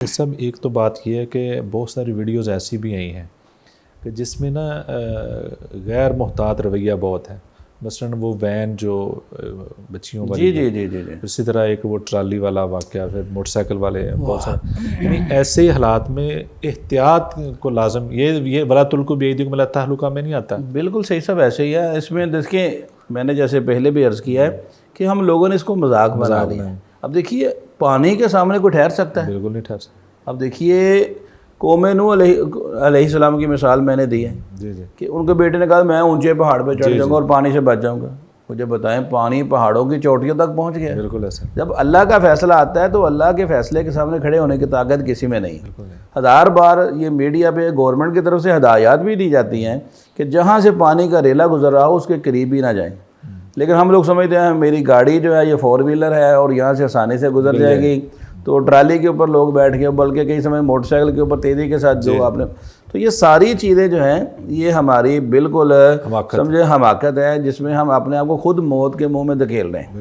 سب ایک تو بات یہ ہے کہ بہت ساری ویڈیوز ایسی بھی آئی ہیں کہ جس میں نا غیر محتاط رویہ بہت ہے. مثلاً وہ وین جو بچیوں والی جی اسی طرح ایک وہ ٹرالی والا واقعہ، پھر موٹر سائیکل والے بہت سارے. یعنی ایسے حالات میں احتیاط کو لازم، یہ ولا تلقوا بایدیکم الی التہلکہ میں نہیں آتا. بالکل صحیح، سب ایسے ہی ہے. اس میں دیکھیں میں نے جیسے پہلے بھی عرض کیا ہے کہ ہم لوگوں نے اس کو مذاق بنا دیا. اب دیکھیے پانی کے سامنے کوئی ٹھہر سکتا ہے؟ بالکل نہیں ٹھہر سکتا. اب دیکھیے قوم نوح علیہ السلام کی مثال میں نے دی ہے جی کہ ان کے بیٹے نے کہا میں اونچے پہاڑ پہ چڑھ جاؤں گا اور پانی سے بچ جاؤں گا. مجھے بتائیں پانی پہاڑوں کی چوٹیوں تک پہنچ گیا. بالکل ایسا. جب اللہ کا فیصلہ آتا ہے تو اللہ کے فیصلے کے سامنے کھڑے ہونے کی طاقت کسی میں نہیں. ہزار بار یہ میڈیا پہ گورنمنٹ کی طرف سے ہدایات بھی دی جاتی ہیں کہ جہاں سے پانی کا ریلا گزر رہا ہو اس کے قریب ہی نہ جائیں، لیکن ہم لوگ سمجھتے ہیں میری گاڑی جو ہے یہ 4 ویلر ہے اور یہاں سے آسانی سے گزر جائے گی، تو ٹرالی کے اوپر لوگ بیٹھ کے، بلکہ کئی سمے موٹر سائیکل کے اوپر تیزی کے ساتھ جو آپ نے، تو یہ ساری چیزیں جو ہیں یہ ہماری بالکل سمجھے حماقت ہے جس میں ہم اپنے آپ کو خود موت کے منہ میں دھکیل رہے ہیں.